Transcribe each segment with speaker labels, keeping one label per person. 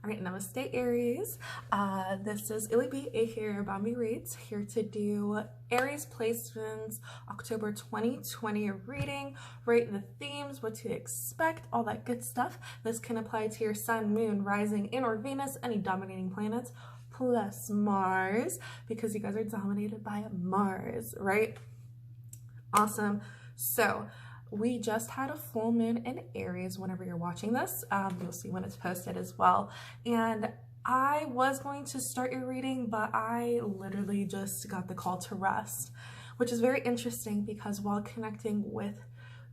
Speaker 1: All right, namaste Aries. This is Illy here, Bambi Reads, here to do Aries placements, October 2020 reading, rate the themes, what to expect, all that good stuff. This can apply to your sun, moon, rising, and or Venus, any dominating planets, plus Mars, because you guys are dominated by Mars, right? Awesome. So we just had a full moon in Aries. Whenever you're watching this, you'll see when it's posted as well. And I was going to start your reading, but I literally just got the call to rest, which is very interesting because while connecting with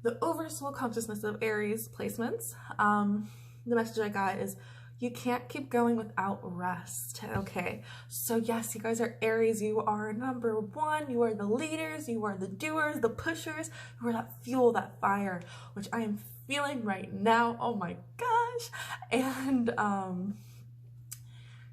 Speaker 1: the oversoul consciousness of Aries placements, the message I got is you can't keep going without rest. Okay, so yes, you guys are Aries. You are number one. You are the leaders. You are the doers, the pushers. You are that fuel, that fire, which I am feeling right now. Oh my gosh. And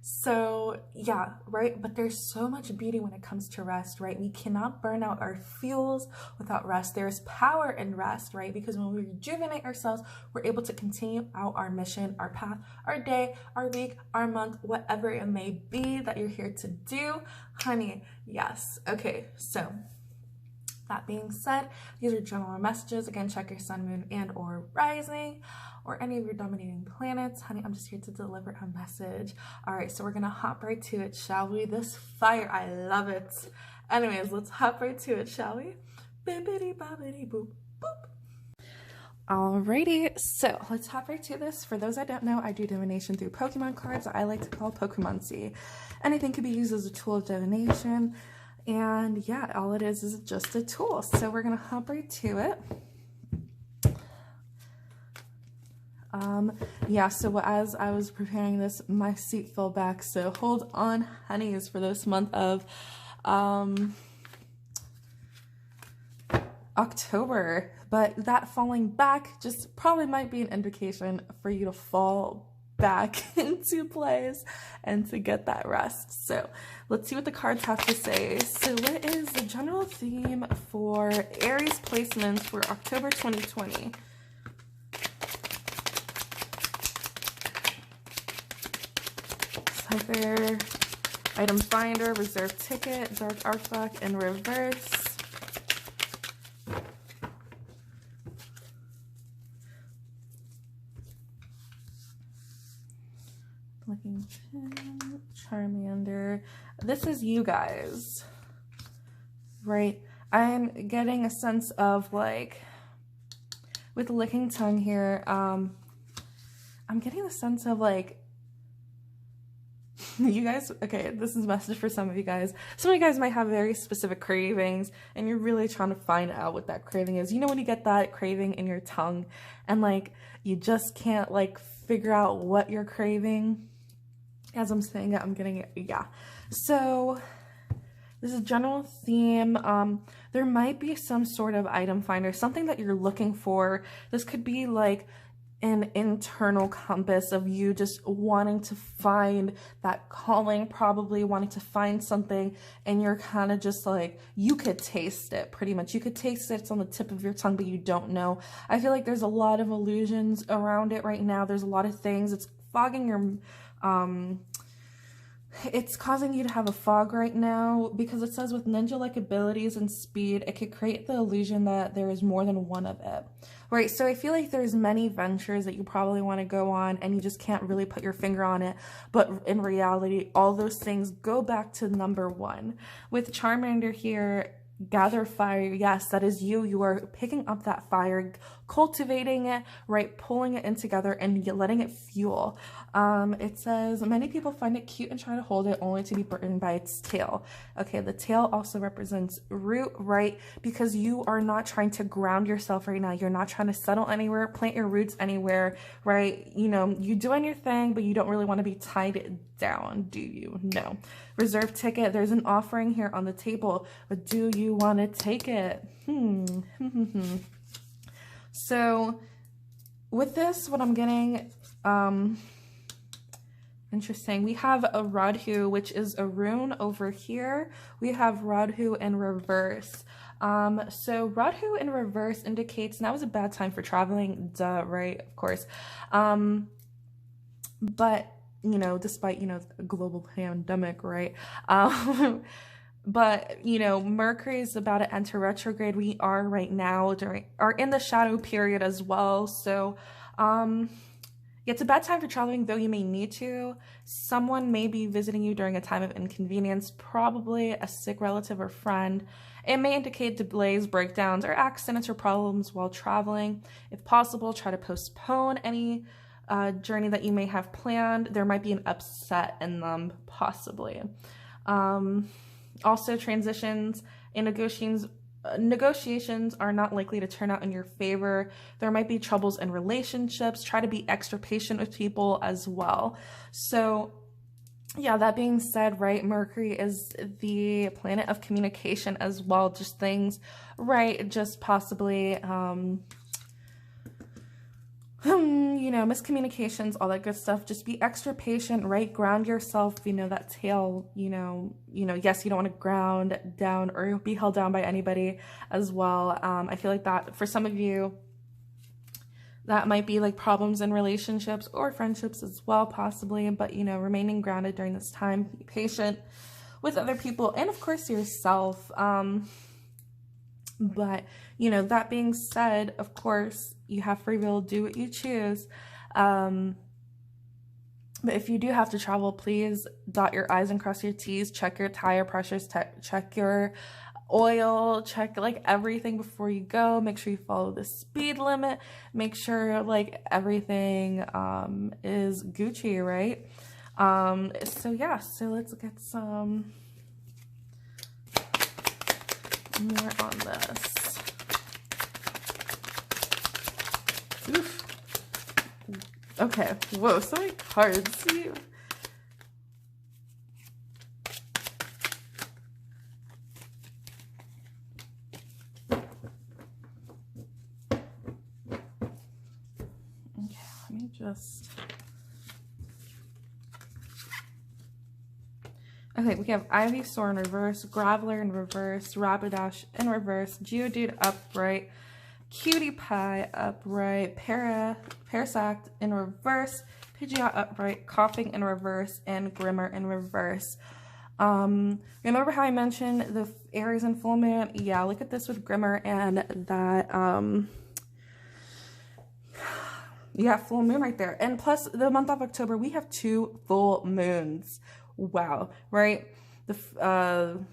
Speaker 1: so yeah, right? But there's so much beauty when it comes to rest, right? We cannot burn out our fuels without rest. There's power in rest, right? Because when we rejuvenate ourselves, we're able to continue out our mission, our path, our day, our week, our month, whatever it may be that you're here to do. Honey, yes. Okay, so that being said, these are general messages. Again, check your sun, moon, and or rising, or any of your dominating planets. Honey, I'm just here to deliver a message. All right, so we're gonna hop right to it, shall we? This fire, I love it. Anyways, let's hop right to it, shall we? Bibbidi bobbidi boop boop. Alrighty, so let's hop right to this. For those that don't know, I do divination through Pokemon cards that I like to call Pokemoncy. Anything can be used as a tool of divination. And yeah, all it is just a tool. So we're gonna hop right to it. Yeah, so as I was preparing this, my seat fell back. So hold on, honeys, for this month of October. But that falling back just probably might be an indication for you to fall back into place and to get that rest. So let's see what the cards have to say. So what is the general theme for Aries placements for October 2020? Cipher, item finder, reserve ticket, dark artback in reverse. Looking Pin, Charmander. This is you guys, right? I'm getting a sense of like, with licking tongue here, I'm getting the sense of like, you guys, okay, this is a message for some of you guys. Some of you guys might have very specific cravings and you're really trying to find out what that craving is. You know when you get that craving in your tongue and like, you just can't like figure out what you're craving? As I'm saying it, I'm getting it, yeah. So this is a general theme. There might be some sort of item finder, something that you're looking for. This could be like an internal compass of you just wanting to find that calling, probably wanting to find something, and you're kind of just like, you could taste it pretty much. You could taste it, it's on the tip of your tongue, but you don't know. I feel like there's a lot of illusions around it right now. There's a lot of things. It's fogging your, it's causing you to have a fog right now because it says with ninja-like abilities and speed, it could create the illusion that there is more than one of it. Right, so I feel like there's many ventures that you probably want to go on and you just can't really put your finger on it. But in reality, all those things go back to number one. With Charmander here, gather fire, yes, that is you. You are picking up that fire, cultivating it, right, pulling it in together and letting it fuel. It says many people find it cute and try to hold it only to be bitten by its tail. Okay, the tail also represents root, right, because you are not trying to ground yourself right now. You're not trying to settle anywhere, plant your roots anywhere, right? You know, you doing your thing, but you don't really want to be tied down, do you? No. Reserve ticket, there's an offering here on the table, but do you want to take it? So with this, what I'm getting, interesting, we have a Radhu, which is a rune over here. We have Radhu in reverse. So Radhu in reverse indicates now is a bad time for traveling, duh, right? Of course. But you know, despite, you know, a global pandemic, right? But, you know, Mercury is about to enter retrograde. We are right now are in the shadow period as well. So, it's a bad time for traveling, though you may need to. Someone may be visiting you during a time of inconvenience, probably a sick relative or friend. It may indicate delays, breakdowns, or accidents or problems while traveling. If possible, try to postpone any journey that you may have planned. There might be an upset in them, possibly. Also, transitions and negotiations are not likely to turn out in your favor. There might be troubles in relationships. Try to be extra patient with people as well. So, yeah, that being said, right, Mercury is the planet of communication as well. Just things, right, just possibly, you know, miscommunications, all that good stuff. Just be extra patient, right? Ground yourself, you know, that tail, you know, yes, you don't want to ground down or be held down by anybody as well. I feel like that for some of you, that might be like problems in relationships or friendships as well, possibly, but, you know, remaining grounded during this time, be patient with other people and of course yourself. But, you know, that being said, of course, you have free will, do what you choose. But if you do have to travel, please dot your I's and cross your T's, check your tire pressures, check your oil, check like everything before you go. Make sure you follow the speed limit. Make sure like everything is Gucci, right? So yeah, so let's get some more on this. Oof. Okay, whoa, so many cards. See? Okay, let me just... Okay, we have Ivysaur in reverse, Graveler in reverse, Rapidash in reverse, Geodude upright, Cutie Pie upright, Parasect in reverse, Pidgeot upright, Coughing in reverse, and Grimmer in reverse. Remember how I mentioned the Aries and full moon? Yeah, look at this with Grimmer and that, yeah, full moon right there. And plus, the month of October, we have 2 full moons. Wow, right? The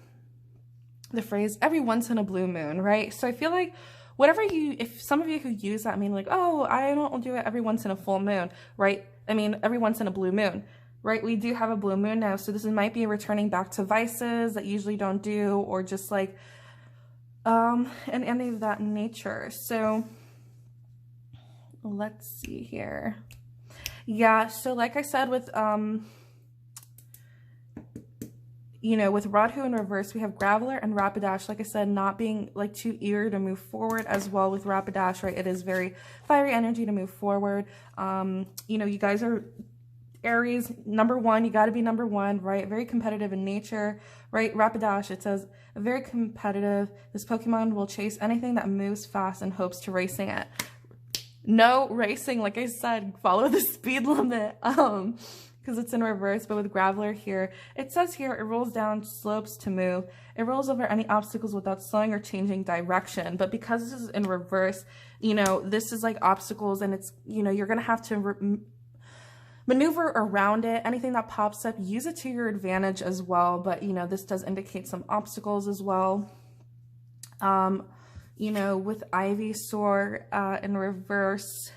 Speaker 1: phrase, every once in a blue moon, right? So I feel like whatever if some of you who use that mean like, oh, I don't do it every once in a full moon, right? I mean, every once in a blue moon, right? We do have a blue moon now. So this might be returning back to vices that you usually don't do, or just like, and any of that nature. So let's see here. Yeah, so like I said with, you know, with Rodhu in reverse, we have Graveler and Rapidash, like I said, not being like too eager to move forward as well with Rapidash, right? It is very fiery energy to move forward. You know, you guys are Aries, number 1, you got to be number 1, right? Very competitive in nature, right? Rapidash, it says, very competitive. This Pokemon will chase anything that moves fast and hopes to racing it. No racing, like I said, follow the speed limit. Because it's in reverse, but with Graveler here, it says here, it rolls down slopes to move. It rolls over any obstacles without slowing or changing direction. But because this is in reverse, you know, this is like obstacles, and it's, you know, you're going to have to maneuver around it. Anything that pops up, use it to your advantage as well. But, you know, this does indicate some obstacles as well. You know, with Ivysaur in reverse,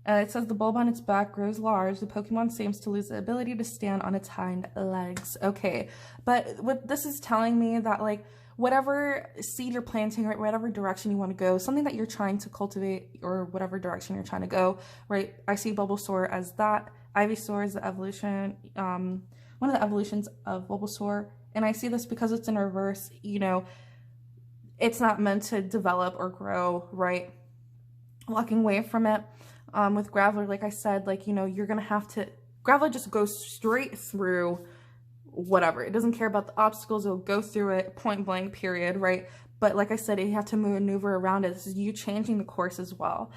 Speaker 1: it says the bulb on its back grows large. The Pokemon seems to lose the ability to stand on its hind legs. Okay, but what this is telling me that like whatever seed you're planting, right, whatever direction you want to go, something that you're trying to cultivate or whatever direction you're trying to go, right? I see Bulbasaur as that. Ivysaur is the evolution, one of the evolutions of Bulbasaur. And I see this because it's in reverse, you know, it's not meant to develop or grow, right? Walking away from it. With Graveler, like I said, like, you know, you're going to have to, Graveler just goes straight through whatever. It doesn't care about the obstacles. It'll go through it, point blank, period, right? But like I said, you have to maneuver around it. This is you changing the course as well.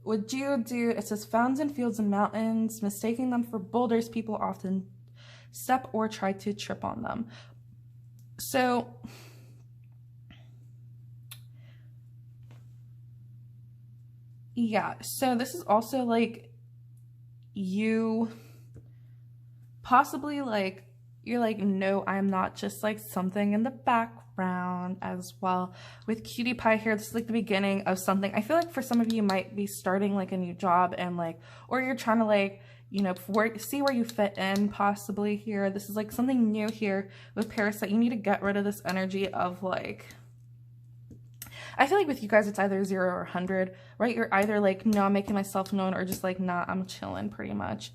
Speaker 1: What Geodude, it says found in fields and mountains, mistaking them for boulders, people often step or try to trip on them. So yeah, so this is also like you possibly like, you're like, no, I'm not just like something in the background as well. With Cutie Pie here, this is like the beginning of something. I feel like for some of you might be starting like a new job and like, or you're trying to like, you know, see where you fit in possibly here. This is like something new here with Parasite. You need to get rid of this energy of like, I feel like with you guys, it's either 0 or 100, right? You're either like, no, I'm making myself known, or just like, nah, I'm chilling pretty much.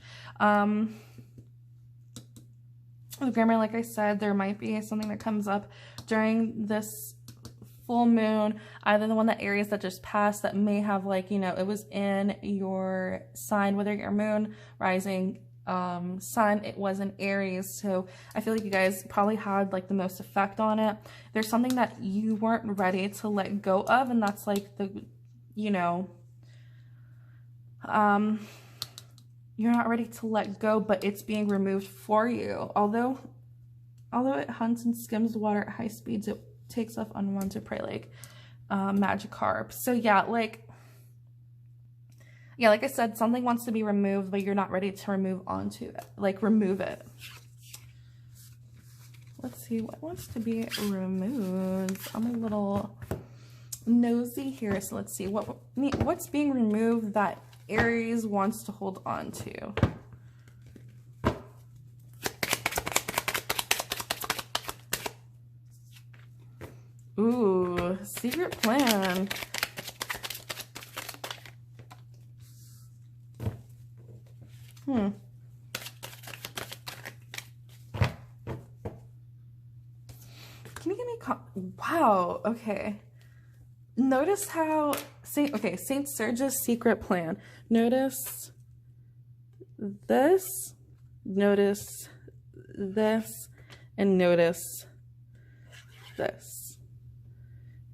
Speaker 1: With grammar, like I said, there might be something that comes up during this full moon, either the one that Aries that just passed that may have like, you know, it was in your sign, whether your moon, rising, sun, it was in Aries. So I feel like you guys probably had like the most effect on it. There's something that you weren't ready to let go of, and that's like the, you know, you're not ready to let go, but it's being removed for you. Although it hunts and skims water at high speeds, it takes off unwanted prey like Magikarp. So yeah, like I said, something wants to be removed, but you're not ready to remove it. Let's see what wants to be removed. I'm a little nosy here, so let's see what's being removed that Aries wants to hold on to. Ooh, secret plan. Can you give me wow, okay. Notice how Saint Serge's secret plan. Notice this, notice this, and notice this.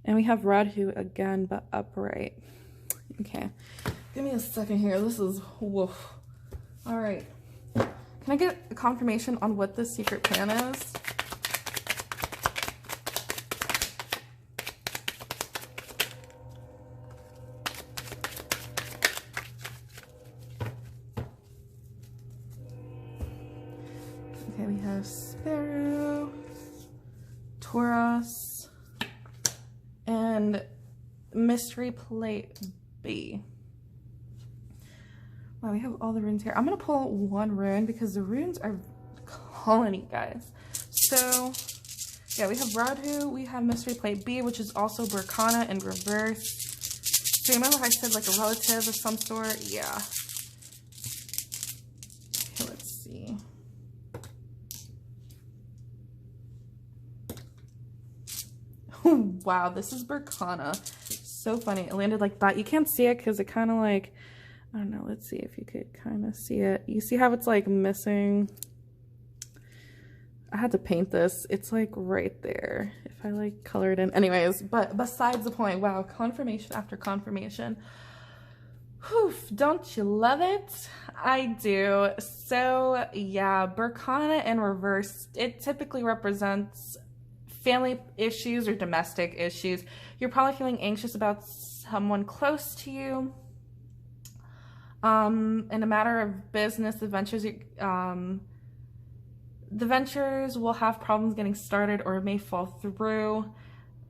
Speaker 1: And we have Radhu again, but upright. Okay, give me a second here. This is woof. All right. Can I get a confirmation on what this secret plan is? Okay, we have Sparrow, Taurus, and Mystery Plate B. Wow, we have all the runes here. I'm going to pull one rune because the runes are calling you guys. So, yeah, we have Radhu, we have Mystery Plate B, which is also Burkana in reverse. So, you remember how I said like a relative of some sort? Yeah. Okay, let's see. Wow, this is Burkana. So funny. It landed like that. You can't see it because it kind of like, I don't know. Let's see if you could kind of see it. You see how it's like missing? I had to paint this. It's like right there. If I like colored in. Anyways, but besides the point. Wow, confirmation after confirmation. Whew, don't you love it? I do. So yeah, Burkana in reverse. It typically represents family issues or domestic issues. You're probably feeling anxious about someone close to you. In a matter of business, the ventures will have problems getting started or may fall through,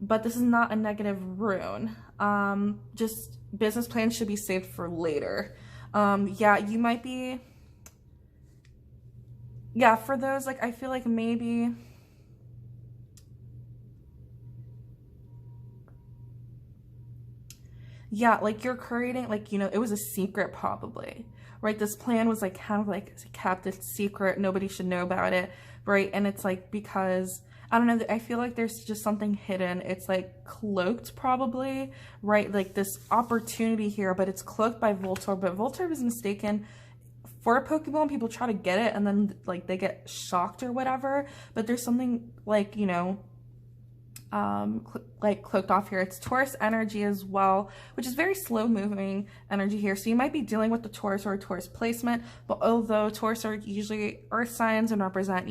Speaker 1: but this is not a negative rune. Just business plans should be saved for later. Yeah, you might be, yeah, for those, like, I feel like maybe, yeah, like you're creating, like, you know, it was a secret probably, right? This plan was like kind of like kept a secret. Nobody should know about it, right? And it's like because, I don't know, I feel like there's just something hidden. It's like cloaked probably, right? Like this opportunity here, but it's cloaked by Voltorb. But Voltorb is mistaken for a Pokemon. People try to get it and then like they get shocked or whatever. But there's something like, you know, like cloaked off here. It's Taurus energy as well, which is very slow moving energy here. So you might be dealing with the Taurus or a Taurus placement, but although Taurus are usually earth signs and represent,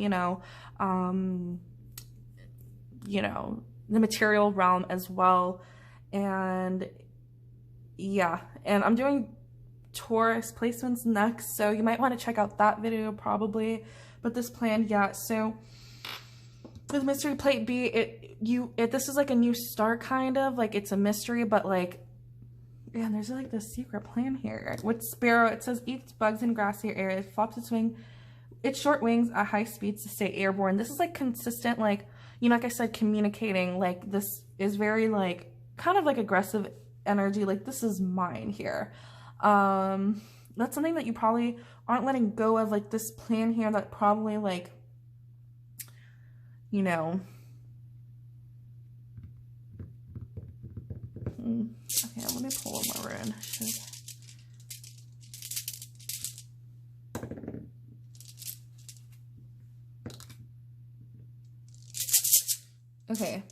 Speaker 1: the material realm as well. And yeah, and I'm doing Taurus placements next, so you might want to check out that video probably. But this plan, yeah, so with mystery plate B, this is like a new start, kind of like it's a mystery, but like, yeah, there's like this secret plan here with Sparrow. It says eats bugs in grassy areas, flops its short wings at high speeds to stay airborne. This is like consistent, like, like I said, communicating. Like, this is very like kind of like aggressive energy, like this is mine here. That's something that you probably aren't letting go of, like this plan here that probably like, okay, let me pull up my rune. Okay,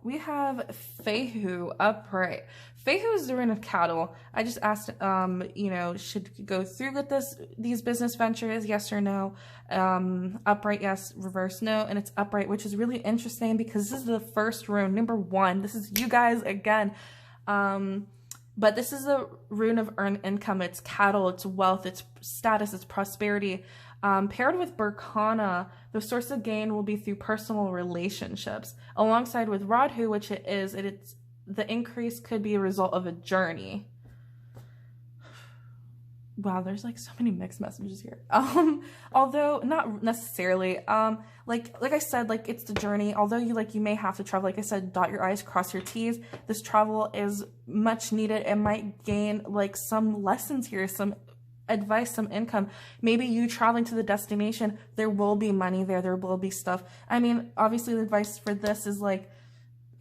Speaker 1: we have Fehu upright. Fehu is the rune of cattle. I just asked, should you go through with these business ventures, yes or no? Upright, yes. Reverse, no. And it's upright, which is really interesting because this is the first rune, number 1. This is you guys again. But this is a rune of earned income. It's cattle, it's wealth, it's status, it's prosperity. Paired with Berkana, the source of gain will be through personal relationships. Alongside with Radhu, which it's the increase could be a result of a journey. Wow, there's like so many mixed messages here. Although not necessarily. Like I said, like it's the journey. Although you may have to travel. Like I said, dot your I's, cross your T's. This travel is much needed. It might gain like some lessons here, some advice, some income. Maybe you traveling to the destination, there will be money there. There will be stuff. I mean, obviously the advice for this is like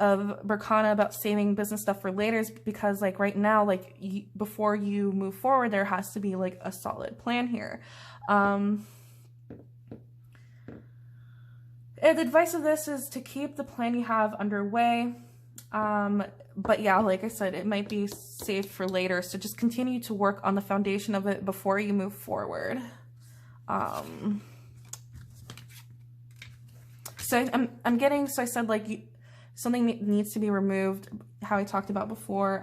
Speaker 1: of Berkana about saving business stuff for later, because like right now, like before you move forward, there has to be like a solid plan here. And the advice of this is to keep the plan you have underway. But yeah, like I said, it might be saved for later. So just continue to work on the foundation of it before you move forward. So I said like something needs to be removed, how I talked about before.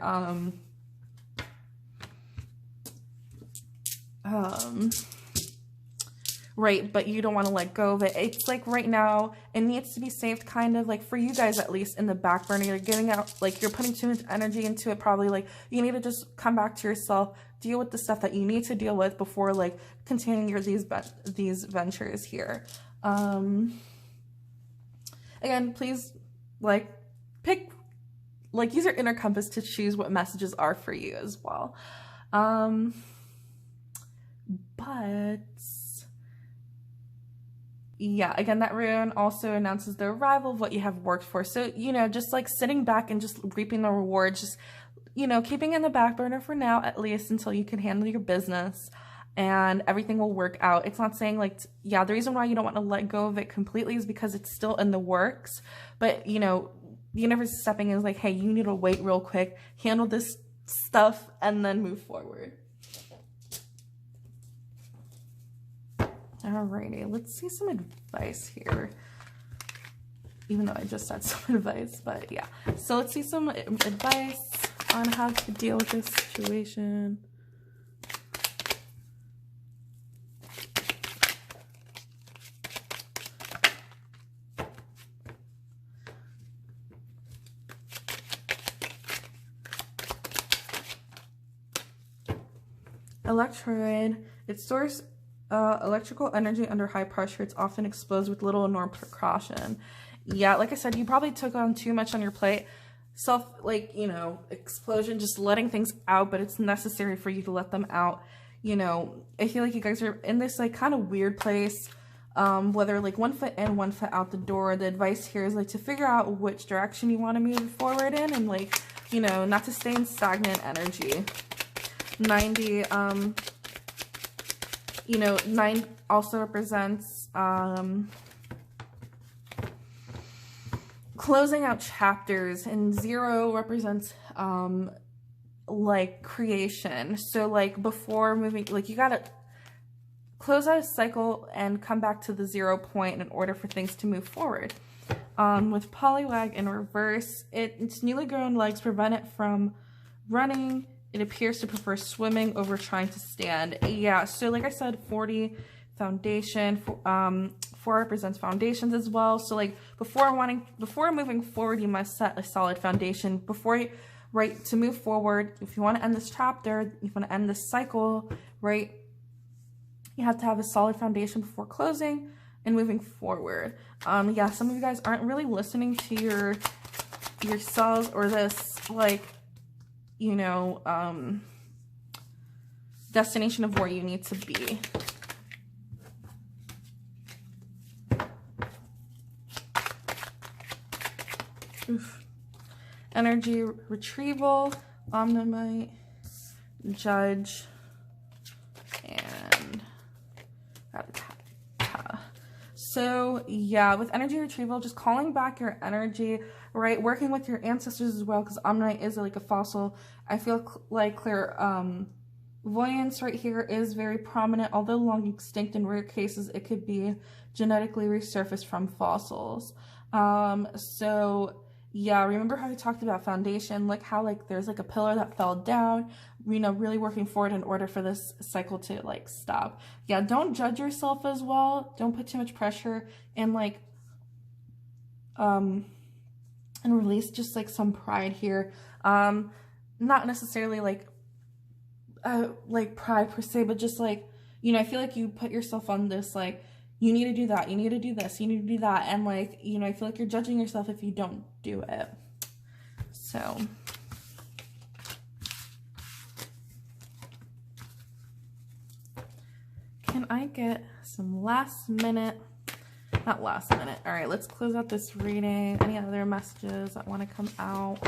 Speaker 1: Right, but you don't want to let go of it. It's like right now, it needs to be saved kind of like for you guys, at least in the back burner. You're getting out, like you're putting too much energy into it. Probably like you need to just come back to yourself, deal with the stuff that you need to deal with before like continuing these ventures here. Again, please like use your inner compass to choose what messages are for you as well. But yeah, again, that rune also announces the arrival of what you have worked for. So, just like sitting back and just reaping the rewards, just, keeping in the back burner for now, at least until you can handle your business and everything will work out. It's not saying like, yeah, the reason why you don't want to let go of it completely is because it's still in the works. But, the universe is stepping in, is like, hey, you need to wait real quick, handle this stuff, and then move forward. Alrighty, let's see some advice here. Even though I just said some advice, but yeah. So let's see some advice on how to deal with this situation. Electroid, it stores electrical energy under high pressure. It's often exposed with little or no precaution. Yeah, like I said, you probably took on too much on your plate. Explosion, just letting things out, but it's necessary for you to let them out. I feel like you guys are in this like kind of weird place, whether like 1 foot in, 1 foot out the door. The advice here is like to figure out which direction you want to move forward in, and like, not to stay in stagnant energy. 90, 9 closing out chapters, and 0 represents like creation. So like before moving, like you gotta close out a cycle and come back to the 0 point in order for things to move forward. With polywag in reverse, its newly grown legs prevent it from running. It appears to prefer swimming over trying to stand. Yeah, so like I said, 40 foundation, 4 represents foundations as well. So like before moving forward, you must set a solid foundation before you, right, to move forward. If you want to end this chapter, if you want to end this cycle, right, you have to have a solid foundation before closing and moving forward. Yeah, some of you guys aren't really listening to yourselves, or this, like, you know, destination of where you need to be. Oof. Energy retrieval, Omnimite, Judge, and so yeah, with energy retrieval, just calling back your energy, right? Working with your ancestors as well, because Omnite is like a fossil. I feel like clairvoyance right here is very prominent, although long extinct. In rare cases, it could be genetically resurfaced from fossils. So yeah, remember how we talked about foundation, like how like there's like a pillar that fell down, you know, really working forward in order for this cycle to like stop. Yeah, don't judge yourself as well. Don't put too much pressure, and like and release just like some pride here. Not necessarily like pride per se, but just like, you know, I feel like you put yourself on this like, you need to do that, you need to do this, you need to do that, and like, you know, I feel like you're judging yourself if you don't do it. So can I get some last minute, not last minute, all right, let's close out this reading. Any other messages that want to come out?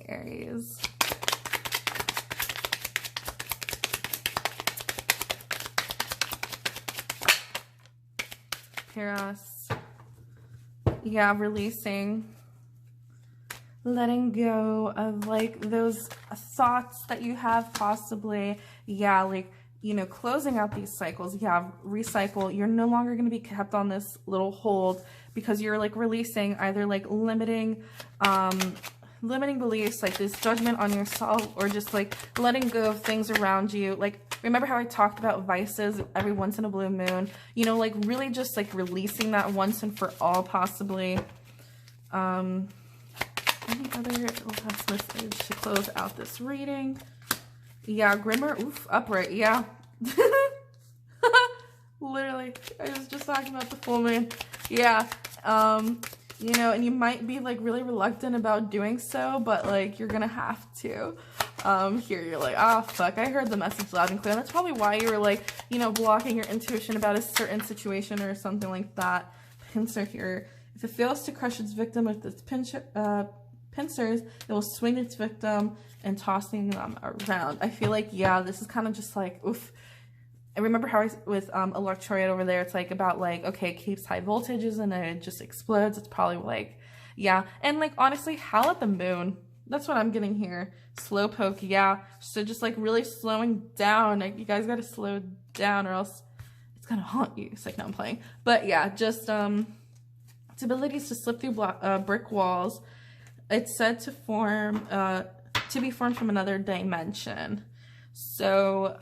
Speaker 1: Aries. Eros. Yeah, releasing, letting go of like those thoughts that you have possibly. Yeah, like, you know, closing out these cycles. Yeah, recycle. You're no longer going to be kept on this little hold, because you're like releasing either like limiting beliefs, like this judgment on yourself, or just like letting go of things around you. Like, remember how I talked about vices every once in a blue moon? You know, like really just like releasing that once and for all, possibly. Any other last message to close out this reading? Yeah, Grimmer, oof, upright, yeah. Literally, I was just talking about the full moon. Yeah, you know, and you might be like really reluctant about doing so, but like you're gonna have to. Here you're like, oh fuck, I heard the message loud and clear. And that's probably why you were like, you know, blocking your intuition about a certain situation or something like that. Pincer here. If it fails to crush its victim with its pincers, it will swing its victim and tossing them around. I feel like, yeah, this is kind of just like, oof. I remember how with electrolyte over there, it's like about like, okay, it keeps high voltages and then it just explodes. It's probably like, yeah. And like, honestly, howl at the moon. That's what I'm getting here. Slowpoke, yeah. So just like really slowing down. Like, you guys got to slow down or else it's going to haunt you. It's like, no, I'm playing. But yeah, just its abilities to slip through brick walls. It's said to form, to be formed from another dimension. So,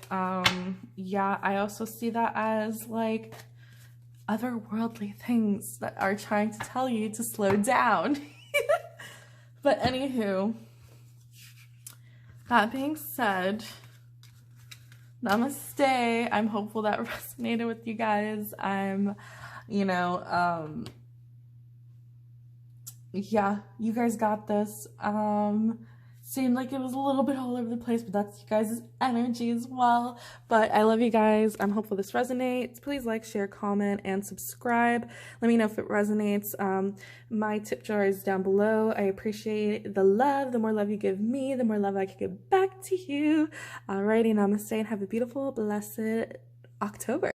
Speaker 1: yeah, I also see that as like otherworldly things that are trying to tell you to slow down. But anywho, that being said, namaste. I'm hopeful that resonated with you guys. I'm, you know, yeah, you guys got this. Seemed like it was a little bit all over the place, but that's you guys' energy as well. But I love you guys. I'm hopeful this resonates. Please like, share, comment, and subscribe. Let me know if it resonates. My tip jar is down below. I appreciate the love. The more love you give me, the more love I can give back to you. Alrighty, namaste, and have a beautiful, blessed October.